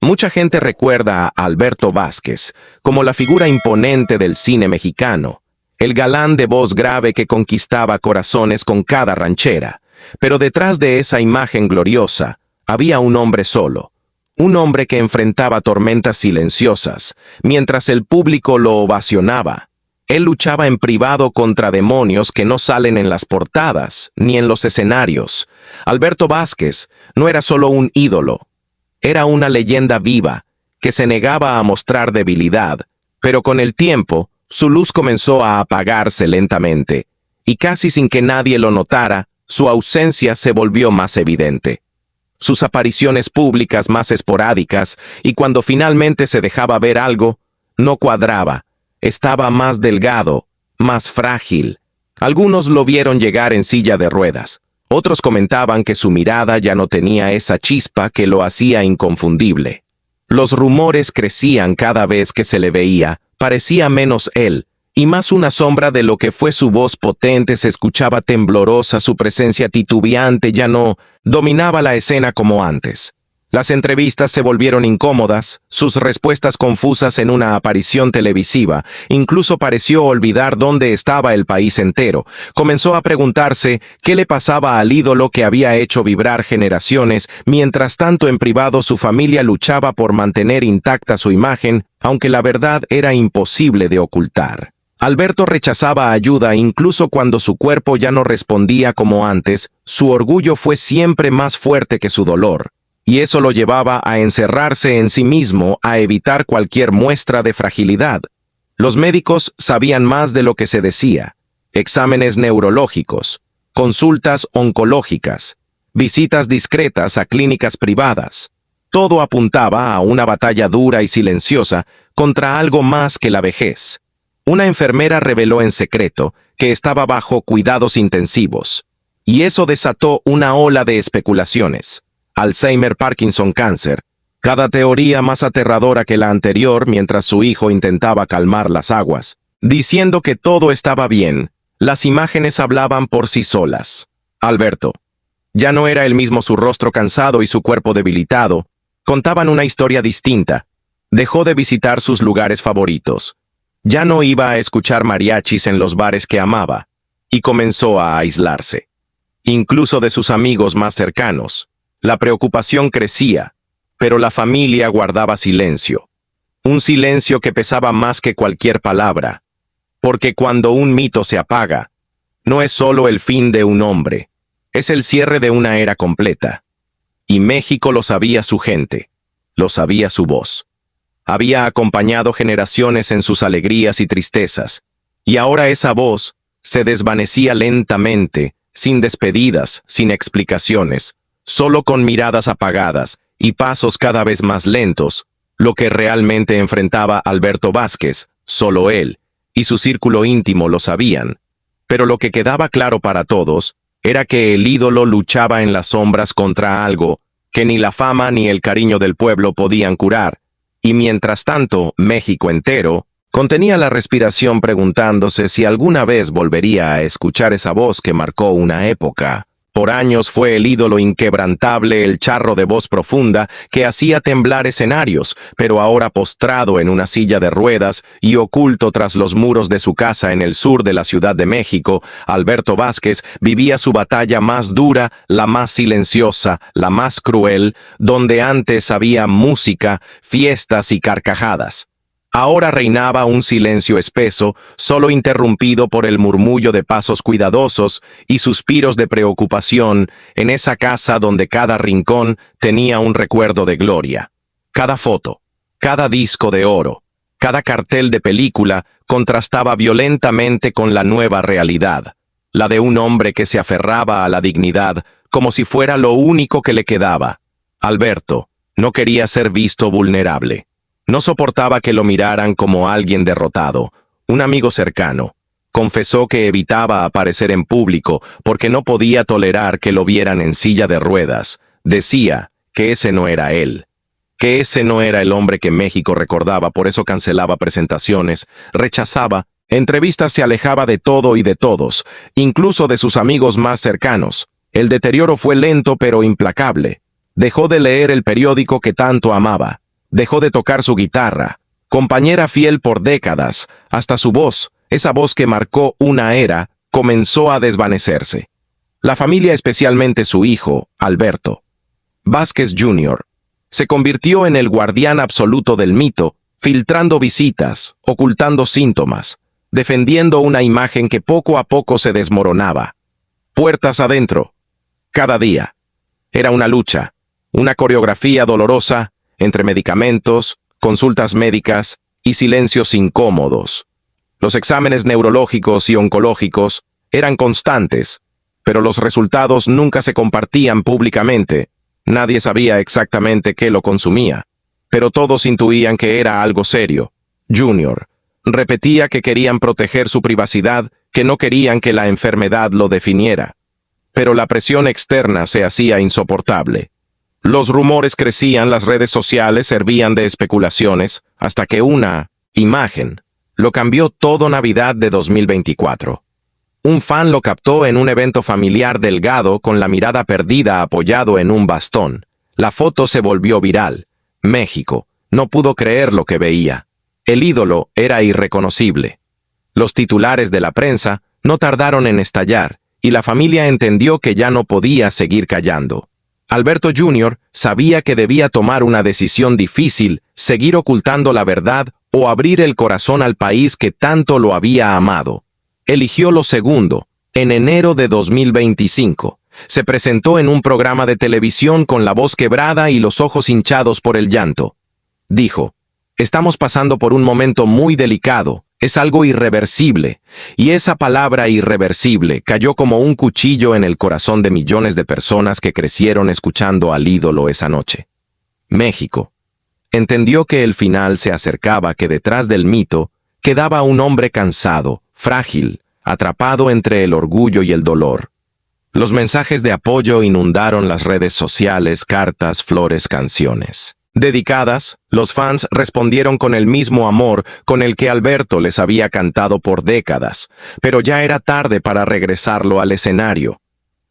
Mucha gente recuerda a Alberto Vázquez como la figura imponente del cine mexicano, el galán de voz grave que conquistaba corazones con cada ranchera. Pero detrás de esa imagen gloriosa había un hombre solo, un hombre que enfrentaba tormentas silenciosas, mientras el público lo ovacionaba. Él luchaba en privado contra demonios que no salen en las portadas ni en los escenarios. Alberto Vázquez no era solo un ídolo, era una leyenda viva que se negaba a mostrar debilidad, pero con el tiempo su luz comenzó a apagarse lentamente, y casi sin que nadie lo notara, su ausencia se volvió más evidente. Sus apariciones públicas más esporádicas, y cuando finalmente se dejaba ver algo, no cuadraba. Estaba más delgado, más frágil. Algunos lo vieron llegar en silla de ruedas. Otros comentaban que su mirada ya no tenía esa chispa que lo hacía inconfundible. Los rumores crecían cada vez que se le veía, parecía menos él, y más una sombra de lo que fue su voz potente. Se escuchaba temblorosa, su presencia titubeante ya no dominaba la escena como antes. Las entrevistas se volvieron incómodas, sus respuestas confusas en una aparición televisiva. Incluso pareció olvidar dónde estaba el país entero. Comenzó a preguntarse qué le pasaba al ídolo que había hecho vibrar generaciones. Mientras tanto, en privado, su familia luchaba por mantener intacta su imagen, aunque la verdad era imposible de ocultar. Alberto rechazaba ayuda incluso cuando su cuerpo ya no respondía como antes. Su orgullo fue siempre más fuerte que su dolor. Y eso lo llevaba a encerrarse en sí mismo, a evitar cualquier muestra de fragilidad. Los médicos sabían más de lo que se decía. Exámenes neurológicos, consultas oncológicas, visitas discretas a clínicas privadas. Todo apuntaba a una batalla dura y silenciosa contra algo más que la vejez. Una enfermera reveló en secreto que estaba bajo cuidados intensivos. Y eso desató una ola de especulaciones. Alzheimer, Parkinson, cáncer. Cada teoría más aterradora que la anterior. Mientras su hijo intentaba calmar las aguas, diciendo que todo estaba bien, las imágenes hablaban por sí solas. Alberto. Ya no era el mismo, su rostro cansado y su cuerpo debilitado contaban una historia distinta. Dejó de visitar sus lugares favoritos. Ya no iba a escuchar mariachis en los bares que amaba, y comenzó a aislarse. Incluso de sus amigos más cercanos. La preocupación crecía, pero la familia guardaba silencio. Un silencio que pesaba más que cualquier palabra. Porque cuando un mito se apaga, no es solo el fin de un hombre, es el cierre de una era completa. Y México lo sabía su gente, lo sabía su voz. Había acompañado generaciones en sus alegrías y tristezas, y ahora esa voz se desvanecía lentamente, sin despedidas, sin explicaciones, solo con miradas apagadas y pasos cada vez más lentos. Lo que realmente enfrentaba Alberto Vázquez, solo él y su círculo íntimo lo sabían. Pero lo que quedaba claro para todos era que el ídolo luchaba en las sombras contra algo que ni la fama ni el cariño del pueblo podían curar. Y mientras tanto, México entero contenía la respiración, preguntándose si alguna vez volvería a escuchar esa voz que marcó una época. Por años fue el ídolo inquebrantable, el charro de voz profunda que hacía temblar escenarios, pero ahora postrado en una silla de ruedas y oculto tras los muros de su casa en el sur de la Ciudad de México, Alberto Vázquez vivía su batalla más dura, la más silenciosa, la más cruel, donde antes había música, fiestas y carcajadas. Ahora reinaba un silencio espeso, solo interrumpido por el murmullo de pasos cuidadosos y suspiros de preocupación en esa casa donde cada rincón tenía un recuerdo de gloria. Cada foto, cada disco de oro, cada cartel de película contrastaba violentamente con la nueva realidad, la de un hombre que se aferraba a la dignidad como si fuera lo único que le quedaba. Alberto no quería ser visto vulnerable. No soportaba que lo miraran como alguien derrotado. Un amigo cercano confesó que evitaba aparecer en público porque no podía tolerar que lo vieran en silla de ruedas. Decía que ese no era él, que ese no era el hombre que México recordaba. Por eso cancelaba presentaciones, rechazaba entrevistas, se alejaba de todo y de todos, incluso de sus amigos más cercanos. El deterioro fue lento pero implacable. Dejó de leer el periódico que tanto amaba. Dejó de tocar su guitarra, compañera fiel por décadas, hasta su voz, esa voz que marcó una era, comenzó a desvanecerse. La familia, especialmente su hijo, Alberto Vázquez Jr., se convirtió en el guardián absoluto del mito, filtrando visitas, ocultando síntomas, defendiendo una imagen que poco a poco se desmoronaba. Puertas adentro. Cada día. Era una lucha, una coreografía dolorosa, entre medicamentos, consultas médicas y silencios incómodos. Los exámenes neurológicos y oncológicos eran constantes, pero los resultados nunca se compartían públicamente. Nadie sabía exactamente qué lo consumía, pero todos intuían que era algo serio. Junior repetía que querían proteger su privacidad, que no querían que la enfermedad lo definiera. Pero la presión externa se hacía insoportable. Los rumores crecían, las redes sociales servían de especulaciones, hasta que una imagen lo cambió todo. Navidad de 2024. Un fan lo captó en un evento familiar delgado con la mirada perdida apoyado en un bastón. La foto se volvió viral. México no pudo creer lo que veía. El ídolo era irreconocible. Los titulares de la prensa no tardaron en estallar, y la familia entendió que ya no podía seguir callando. Alberto Jr. sabía que debía tomar una decisión difícil, seguir ocultando la verdad o abrir el corazón al país que tanto lo había amado. Eligió lo segundo. En enero de 2025, se presentó en un programa de televisión con la voz quebrada y los ojos hinchados por el llanto. Dijo: «Estamos pasando por un momento muy delicado, es algo irreversible», y esa palabra irreversible cayó como un cuchillo en el corazón de millones de personas que crecieron escuchando al ídolo esa noche. México entendió que el final se acercaba, que detrás del mito quedaba un hombre cansado, frágil, atrapado entre el orgullo y el dolor. Los mensajes de apoyo inundaron las redes sociales, cartas, flores, canciones dedicadas. Los fans respondieron con el mismo amor con el que Alberto les había cantado por décadas, pero ya era tarde para regresarlo al escenario.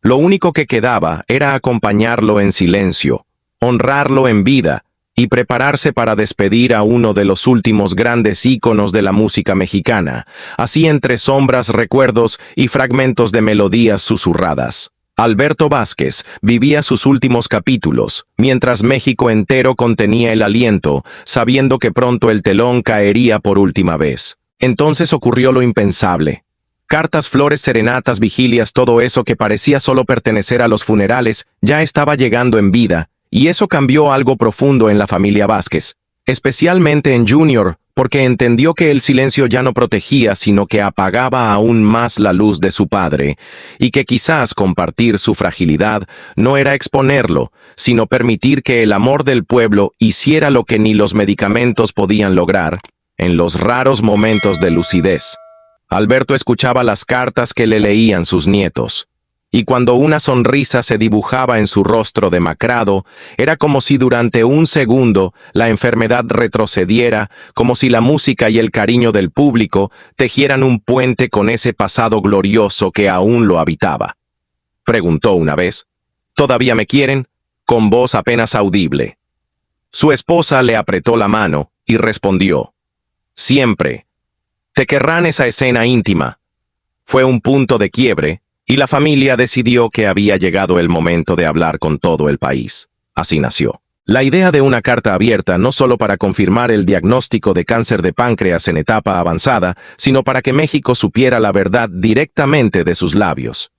Lo único que quedaba era acompañarlo en silencio, honrarlo en vida y prepararse para despedir a uno de los últimos grandes íconos de la música mexicana, así entre sombras, recuerdos y fragmentos de melodías susurradas. Alberto Vázquez vivía sus últimos capítulos, mientras México entero contenía el aliento, sabiendo que pronto el telón caería por última vez. Entonces ocurrió lo impensable. Cartas, flores, serenatas, vigilias, todo eso que parecía solo pertenecer a los funerales, ya estaba llegando en vida, y eso cambió algo profundo en la familia Vázquez, especialmente en Junior, porque entendió que el silencio ya no protegía, sino que apagaba aún más la luz de su padre, y que quizás compartir su fragilidad no era exponerlo, sino permitir que el amor del pueblo hiciera lo que ni los medicamentos podían lograr. En los raros momentos de lucidez, Alberto escuchaba las cartas que le leían sus nietos. Y cuando una sonrisa se dibujaba en su rostro demacrado, era como si durante un segundo la enfermedad retrocediera, como si la música y el cariño del público tejieran un puente con ese pasado glorioso que aún lo habitaba. Preguntó una vez: «¿Todavía me quieren?», con voz apenas audible. Su esposa le apretó la mano y respondió: «Siempre. Te querrán». Esa escena íntima fue un punto de quiebre, y la familia decidió que había llegado el momento de hablar con todo el país. Así nació la idea de una carta abierta, no solo para confirmar el diagnóstico de cáncer de páncreas en etapa avanzada, sino para que México supiera la verdad directamente de sus labios.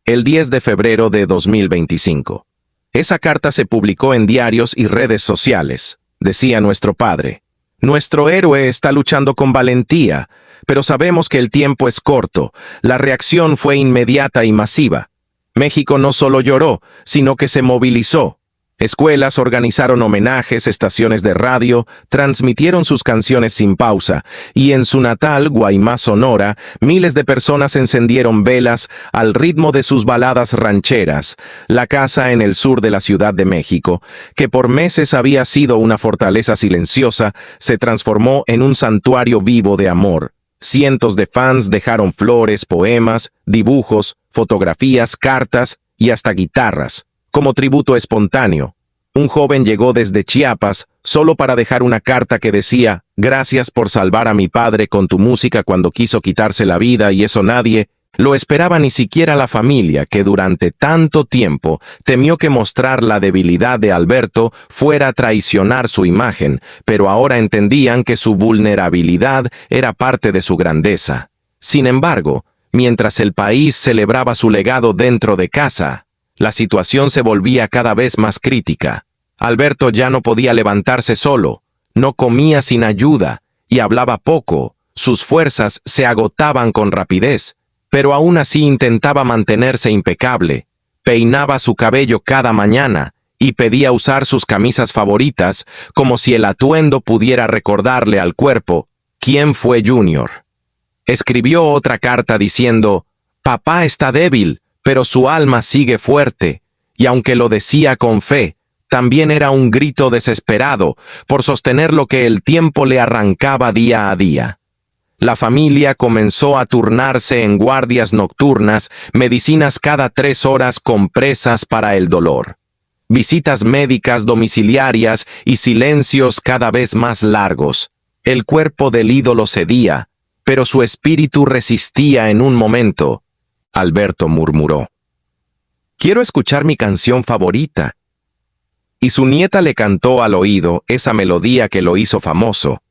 El 10 de febrero de 2025. Esa carta se publicó en diarios y redes sociales. Decía nuestro padre: «Nuestro héroe está luchando con valentía, pero sabemos que el tiempo es corto». La reacción fue inmediata y masiva. México no solo lloró, sino que se movilizó. Escuelas organizaron homenajes, estaciones de radio transmitieron sus canciones sin pausa, y en su natal Guaymas, Sonora, miles de personas encendieron velas al ritmo de sus baladas rancheras. La casa en el sur de la Ciudad de México, que por meses había sido una fortaleza silenciosa, se transformó en un santuario vivo de amor. Cientos de fans dejaron flores, poemas, dibujos, fotografías, cartas y hasta guitarras, como tributo espontáneo. Un joven llegó desde Chiapas solo para dejar una carta que decía: «Gracias por salvar a mi padre con tu música cuando quiso quitarse la vida», y eso nadie lo esperaba, ni siquiera la familia, que durante tanto tiempo temió que mostrar la debilidad de Alberto fuera a traicionar su imagen, pero ahora entendían que su vulnerabilidad era parte de su grandeza. Sin embargo, mientras el país celebraba su legado dentro de casa, la situación se volvía cada vez más crítica. Alberto ya no podía levantarse solo, no comía sin ayuda y hablaba poco. Sus fuerzas se agotaban con rapidez, pero aún así intentaba mantenerse impecable. Peinaba su cabello cada mañana y pedía usar sus camisas favoritas, como si el atuendo pudiera recordarle al cuerpo quién fue Junior. Escribió otra carta diciendo: «Papá está débil, pero su alma sigue fuerte», y aunque lo decía con fe, también era un grito desesperado por sostener lo que el tiempo le arrancaba día a día. La familia comenzó a turnarse en guardias nocturnas, medicinas cada 3 horas, compresas para el dolor, visitas médicas domiciliarias y silencios cada vez más largos. El cuerpo del ídolo cedía, pero su espíritu resistía. En un momento, Alberto murmuró: «Quiero escuchar mi canción favorita». Y su nieta le cantó al oído esa melodía que lo hizo famoso.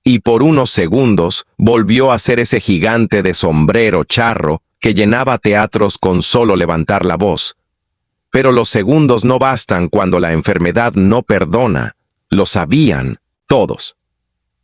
Y por unos segundos volvió a ser ese gigante de sombrero charro que llenaba teatros con solo levantar la voz. Pero los segundos no bastan cuando la enfermedad no perdona. Lo sabían todos.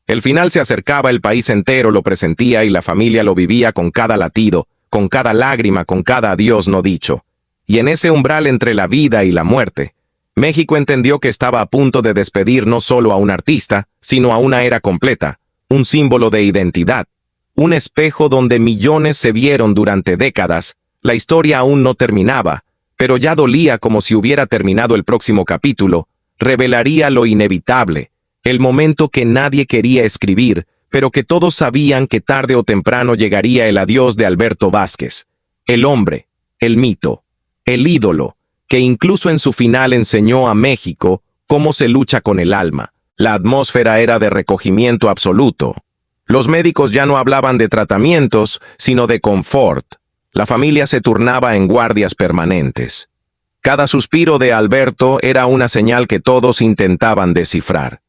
El final se acercaba, el país entero lo presentía y la familia lo vivía con cada latido, con cada lágrima, con cada adiós no dicho. Y en ese umbral entre la vida y la muerte, México entendió que estaba a punto de despedir no solo a un artista, sino a una era completa, un símbolo de identidad, un espejo donde millones se vieron durante décadas. La historia aún no terminaba, pero ya dolía como si hubiera terminado. El próximo capítulo revelaría lo inevitable, el momento que nadie quería escribir, pero que todos sabían que tarde o temprano llegaría: el adiós de Alberto Vázquez, el hombre, el mito, el ídolo, que incluso en su final enseñó a México cómo se lucha con el alma. La atmósfera era de recogimiento absoluto. Los médicos ya no hablaban de tratamientos, sino de confort. La familia se turnaba en guardias permanentes. Cada suspiro de Alberto era una señal que todos intentaban descifrar.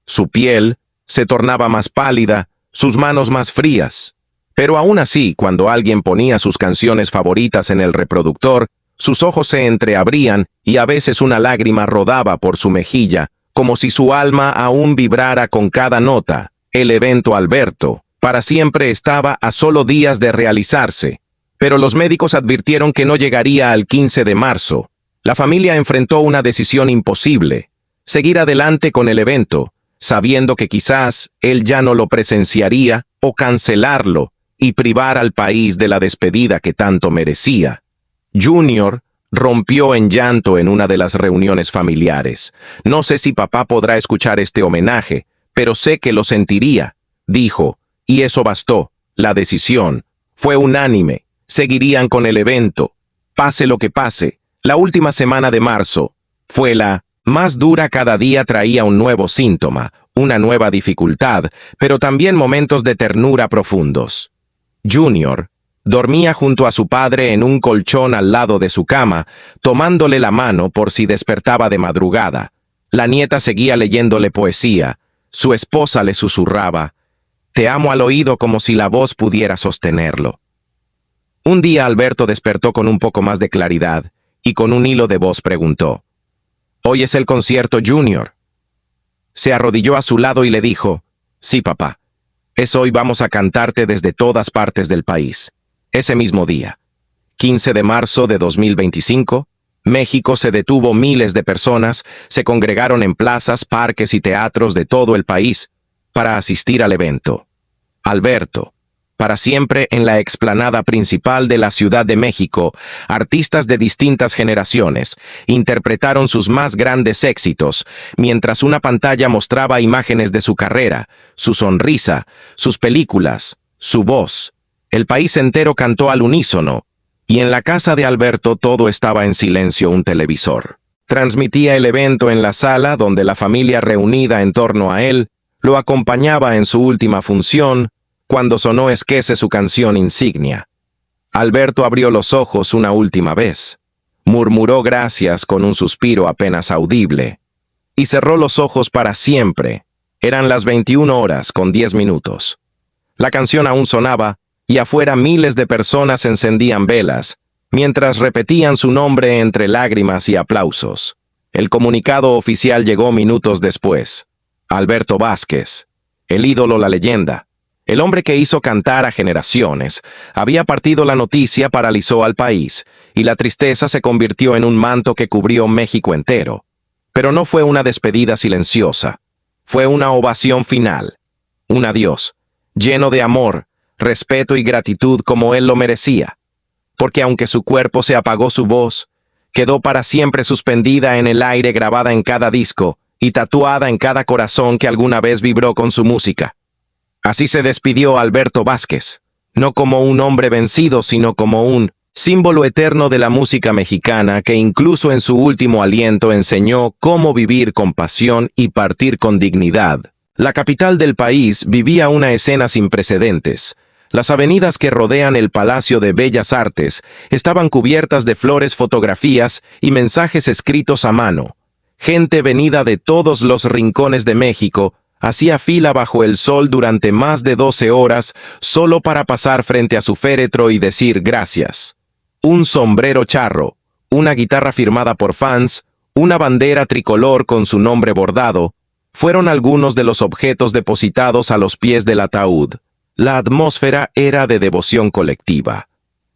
Su piel se tornaba más pálida, sus manos más frías. Pero aún así, cuando alguien ponía sus canciones favoritas en el reproductor, sus ojos se entreabrían y a veces una lágrima rodaba por su mejilla, como si su alma aún vibrara con cada nota. El evento Alberto, para siempre, estaba a solo días de realizarse. Pero los médicos advirtieron que no llegaría al 15 de marzo. La familia enfrentó una decisión imposible: seguir adelante con el evento, sabiendo que quizás él ya no lo presenciaría, o cancelarlo y privar al país de la despedida que tanto merecía. Junior rompió en llanto en una de las reuniones familiares. «No sé si papá podrá escuchar este homenaje, pero sé que lo sentiría», dijo, y eso bastó. La decisión fue unánime. Seguirían con el evento, pase lo que pase. La última semana de marzo fue la más dura. Cada día traía un nuevo síntoma, una nueva dificultad, pero también momentos de ternura profundos. Junior dormía junto a su padre en un colchón al lado de su cama, tomándole la mano por si despertaba de madrugada. La nieta seguía leyéndole poesía. Su esposa le susurraba: «Te amo», al oído, como si la voz pudiera sostenerlo. Un día Alberto despertó con un poco más de claridad y con un hilo de voz preguntó: «¿Hoy es el concierto, Junior?». Se arrodilló a su lado y le dijo: «Sí, papá. Es hoy. Vamos a cantarte desde todas partes del país». Ese mismo día, 15 de marzo de 2025, México se detuvo. Miles de personas se congregaron en plazas, parques y teatros de todo el país para asistir al evento. Alberto, para siempre en la explanada principal de la Ciudad de México, artistas de distintas generaciones interpretaron sus más grandes éxitos, mientras una pantalla mostraba imágenes de su carrera, su sonrisa, sus películas, su voz. El país entero cantó al unísono, y en la casa de Alberto todo estaba en silencio. Un televisor Transmitía el evento en la sala donde la familia reunida en torno a él lo acompañaba en su última función, cuando sonó esquece su canción insignia. Alberto abrió los ojos una última vez, murmuró gracias con un suspiro apenas audible, y cerró los ojos para siempre. Eran las 21:10. La canción aún sonaba, y afuera miles de personas encendían velas, mientras repetían su nombre entre lágrimas y aplausos. El comunicado oficial llegó minutos después. Alberto Vázquez, el ídolo, la leyenda, el hombre que hizo cantar a generaciones, había partido. La noticia paralizó al país, y la tristeza se convirtió en un manto que cubrió México entero. Pero no fue una despedida silenciosa. Fue una ovación final. Un adiós, lleno de amor, respeto y gratitud como él lo merecía. Porque aunque su cuerpo se apagó, su voz quedó para siempre suspendida en el aire, grabada en cada disco y tatuada en cada corazón que alguna vez vibró con su música. Así se despidió Alberto Vázquez, no como un hombre vencido, sino como un símbolo eterno de la música mexicana que incluso en su último aliento enseñó cómo vivir con pasión y partir con dignidad. La capital del país vivía una escena sin precedentes. Las avenidas que rodean el Palacio de Bellas Artes estaban cubiertas de flores, fotografías y mensajes escritos a mano. Gente venida de todos los rincones de México hacía fila bajo el sol durante más de 12 horas solo para pasar frente a su féretro y decir gracias. Un sombrero charro, una guitarra firmada por fans, una bandera tricolor con su nombre bordado, fueron algunos de los objetos depositados a los pies del ataúd. La atmósfera era de devoción colectiva.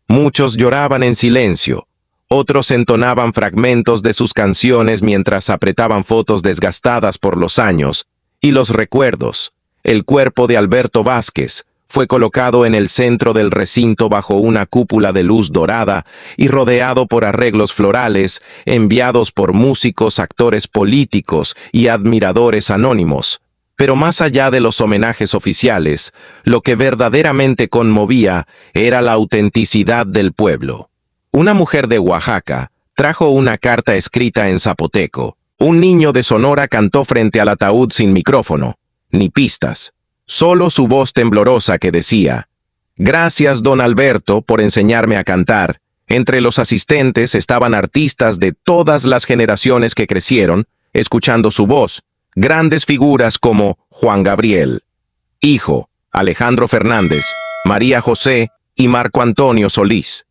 Muchos lloraban en silencio, otros entonaban fragmentos de sus canciones mientras apretaban fotos desgastadas por los años y los recuerdos. El cuerpo de Alberto Vázquez fue colocado en el centro del recinto bajo una cúpula de luz dorada y rodeado por arreglos florales enviados por músicos, actores políticos y admiradores anónimos. Pero más allá de los homenajes oficiales, lo que verdaderamente conmovía era la autenticidad del pueblo. Una mujer de Oaxaca trajo una carta escrita en zapoteco. Un niño de Sonora cantó frente al ataúd sin micrófono, ni pistas, solo su voz temblorosa que decía: «Gracias, don Alberto, por enseñarme a cantar». Entre los asistentes estaban artistas de todas las generaciones que crecieron, escuchando su voz. Grandes figuras como Juan Gabriel, Hijo, Alejandro Fernández, María José y Marco Antonio Solís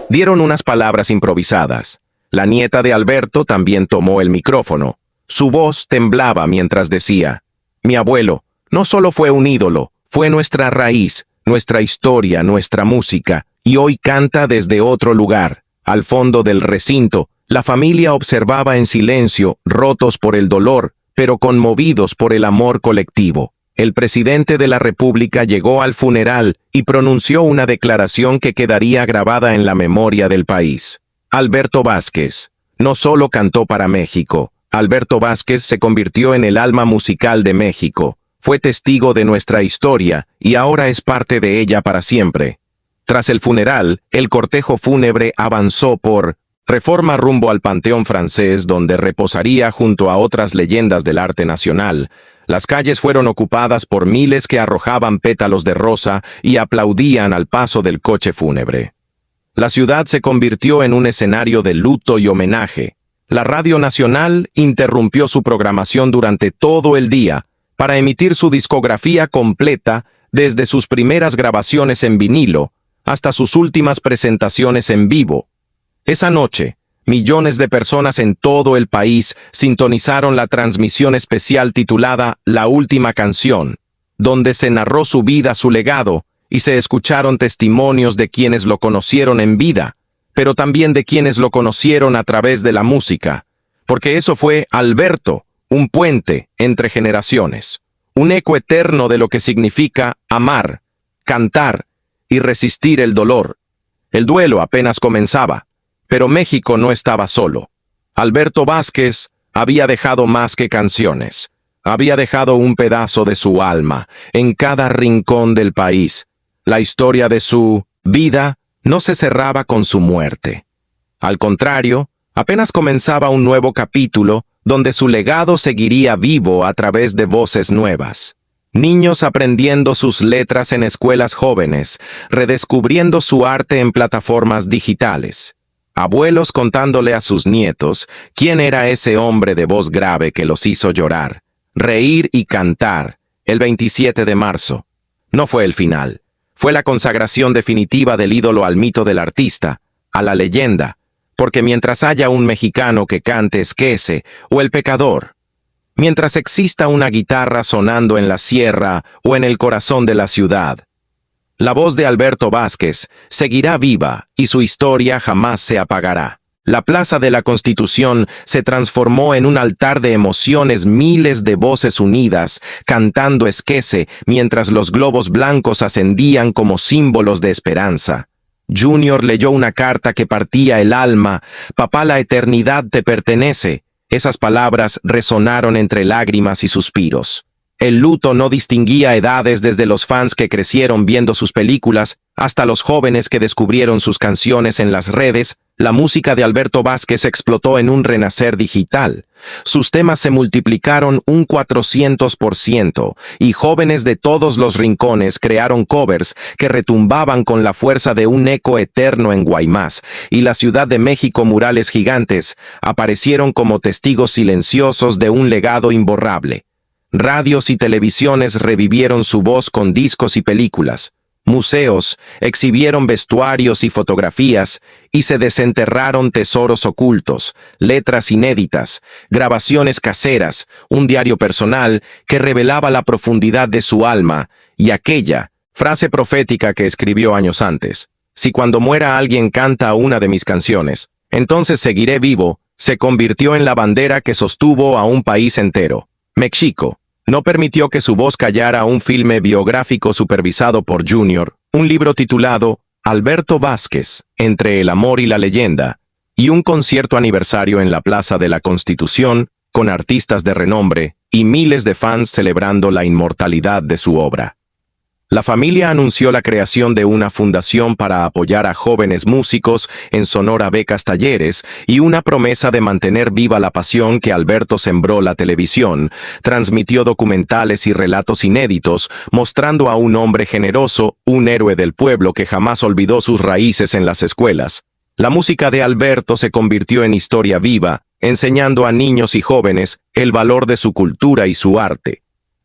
dieron unas palabras improvisadas. La nieta de Alberto también tomó el micrófono. Su voz temblaba mientras decía: «Mi abuelo no solo fue un ídolo, fue nuestra raíz, nuestra historia, nuestra música, y hoy canta desde otro lugar». Al fondo del recinto, la familia observaba en silencio, rotos por el dolor, pero conmovidos por el amor colectivo. El presidente de la República llegó al funeral y pronunció una declaración que quedaría grabada en la memoria del país. Alberto Vázquez no solo cantó para México. Alberto Vázquez se convirtió en el alma musical de México. Fue testigo de nuestra historia y ahora es parte de ella para siempre. Tras el funeral, el cortejo fúnebre avanzó por Reforma rumbo al Panteón Francés, donde reposaría junto a otras leyendas del arte nacional. Las calles fueron ocupadas por miles que arrojaban pétalos de rosa y aplaudían al paso del coche fúnebre. La ciudad se convirtió en un escenario de luto y homenaje. La Radio Nacional interrumpió su programación durante todo el día para emitir su discografía completa, desde sus primeras grabaciones en vinilo hasta sus últimas presentaciones en vivo. Esa noche, millones de personas en todo el país sintonizaron la transmisión especial titulada La Última Canción, donde se narró su vida, su legado, y se escucharon testimonios de quienes lo conocieron en vida, pero también de quienes lo conocieron a través de la música, porque eso fue Alberto, un puente entre generaciones, un eco eterno de lo que significa amar, cantar y resistir el dolor. El duelo apenas comenzaba. Pero México no estaba solo. Alberto Vázquez había dejado más que canciones. Había dejado un pedazo de su alma en cada rincón del país. La historia de su vida no se cerraba con su muerte. Al contrario, Apenas comenzaba un nuevo capítulo, donde su legado seguiría vivo a través de voces nuevas. Niños aprendiendo sus letras en escuelas jóvenes, redescubriendo su arte en plataformas digitales. Abuelos contándole a sus nietos quién era ese hombre de voz grave que los hizo llorar, reír y cantar el 27 de marzo. No fue el final, fue la consagración definitiva del ídolo al mito del artista, a la leyenda, porque mientras haya un mexicano que cante Esquece o El Pecador, mientras exista una guitarra sonando en la sierra o en el corazón de la ciudad, la voz de Alberto Vázquez seguirá viva y su historia jamás se apagará. La Plaza de la Constitución se transformó en un altar de emociones, miles de voces unidas, cantando Esquece mientras los globos blancos ascendían como símbolos de esperanza. Junior leyó una carta que partía el alma. «Papá, la eternidad te pertenece». Esas palabras resonaron entre lágrimas y suspiros. El luto no distinguía edades, desde los fans que crecieron viendo sus películas hasta los jóvenes que descubrieron sus canciones en las redes. La música de Alberto Vázquez explotó en un renacer digital. Sus temas se multiplicaron un 400% y jóvenes de todos los rincones crearon covers que retumbaban con la fuerza de un eco eterno en Guaymas, y la Ciudad de México. Murales gigantes aparecieron como testigos silenciosos de un legado imborrable. Radios y televisiones revivieron su voz con discos y películas. Museos exhibieron vestuarios y fotografías, y se desenterraron tesoros ocultos, letras inéditas, grabaciones caseras, un diario personal que revelaba la profundidad de su alma, y aquella frase profética que escribió años antes: «Si cuando muera alguien canta una de mis canciones, entonces seguiré vivo», se convirtió en la bandera que sostuvo a un país entero. México no permitió que su voz callara. Un filme biográfico supervisado por Junior, un libro titulado Alberto Vázquez, entre el amor y la leyenda, y un concierto aniversario en la Plaza de la Constitución, con artistas de renombre y miles de fans celebrando la inmortalidad de su obra. La familia anunció la creación de una fundación para apoyar a jóvenes músicos, en Sonora becas, talleres y una promesa de mantener viva la pasión que Alberto sembró. La televisión transmitió documentales y relatos inéditos, mostrando a un hombre generoso, un héroe del pueblo que jamás olvidó sus raíces en las escuelas. La música de Alberto se convirtió en historia viva, enseñando a niños y jóvenes el valor de su cultura y su arte.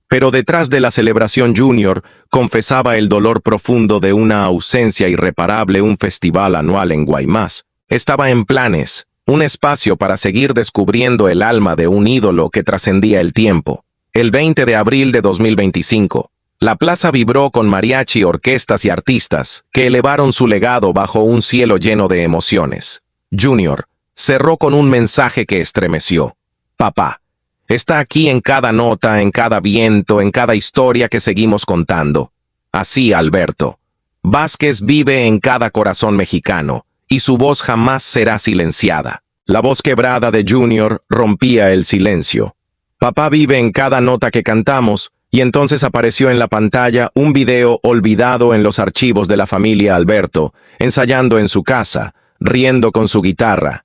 Pero detrás de la celebración, Junior confesaba el dolor profundo de una ausencia irreparable. Un festival anual en Guaymas estaba en planes, un espacio para seguir descubriendo el alma de un ídolo que trascendía el tiempo. El 20 de abril de 2025, la plaza vibró con mariachi, orquestas y artistas que elevaron su legado bajo un cielo lleno de emociones. Junior cerró con un mensaje que estremeció: «Papá está aquí en cada nota, en cada viento, en cada historia que seguimos contando. Así Alberto Vázquez vive en cada corazón mexicano, y su voz jamás será silenciada». La voz quebrada de Junior rompía el silencio. «Papá vive en cada nota que cantamos», y entonces apareció en la pantalla un video olvidado en los archivos de la familia Alberto, ensayando en su casa, riendo con su guitarra.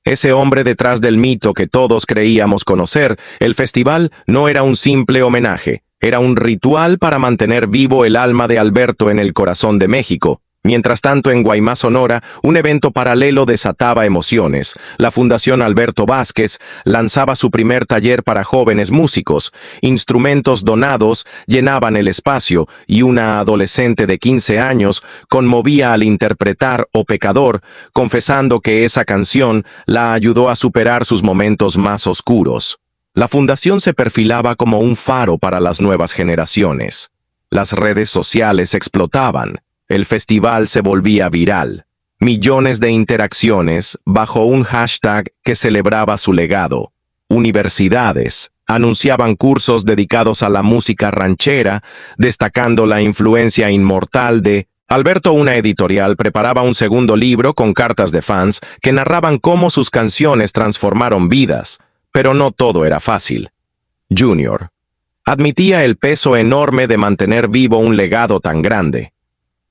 Ese hombre detrás del mito que todos creíamos conocer. El festival no era un simple homenaje, era un ritual para mantener vivo el alma de Alberto en el corazón de México. Mientras tanto, en Guaymas, Sonora, un evento paralelo desataba emociones. La Fundación Alberto Vázquez lanzaba su primer taller para jóvenes músicos. Instrumentos donados llenaban el espacio, y una adolescente de 15 años conmovía al interpretar «O Pecador», confesando que esa canción la ayudó a superar sus momentos más oscuros. La fundación se perfilaba como un faro para las nuevas generaciones. Las redes sociales explotaban. El festival se volvía viral. Millones de interacciones bajo un hashtag que celebraba su legado. Universidades anunciaban cursos dedicados a la música ranchera, destacando la influencia inmortal de Alberto. Una editorial preparaba un segundo libro con cartas de fans que narraban cómo sus canciones transformaron vidas. Pero no todo era fácil. Junior admitía el peso enorme de mantener vivo un legado tan grande.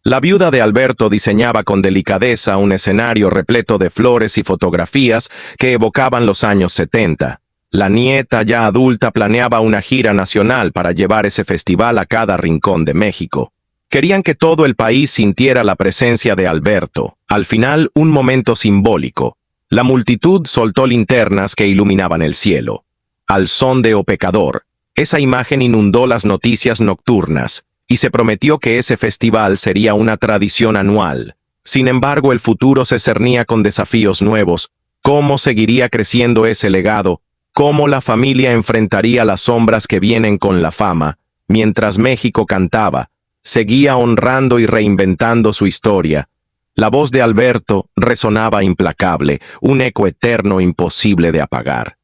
La viuda de Alberto diseñaba con delicadeza un escenario repleto de flores y fotografías que evocaban los años 70. La nieta, ya adulta, planeaba una gira nacional para llevar ese festival a cada rincón de México. Querían que todo el país sintiera la presencia de Alberto. Al final, un momento simbólico. La multitud soltó linternas que iluminaban el cielo. Al son de O Pecador, esa imagen inundó las noticias nocturnas, y se prometió que ese festival sería una tradición anual. Sin embargo, el futuro se cernía con desafíos nuevos. ¿Cómo seguiría creciendo ese legado? ¿Cómo la familia enfrentaría las sombras que vienen con la fama? Mientras México cantaba, seguía honrando y reinventando su historia. La voz de Alberto resonaba implacable, un eco eterno imposible de apagar.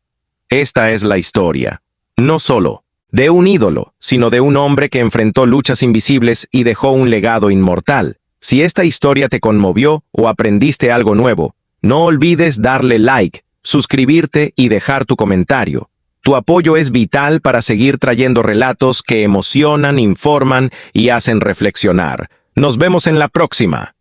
Esta es la historia, no solo de un ídolo, sino de un hombre que enfrentó luchas invisibles y dejó un legado inmortal. Si esta historia te conmovió o aprendiste algo nuevo, no olvides darle like, suscribirte y dejar tu comentario. Tu apoyo es vital para seguir trayendo relatos que emocionan, informan y hacen reflexionar. Nos vemos en la próxima.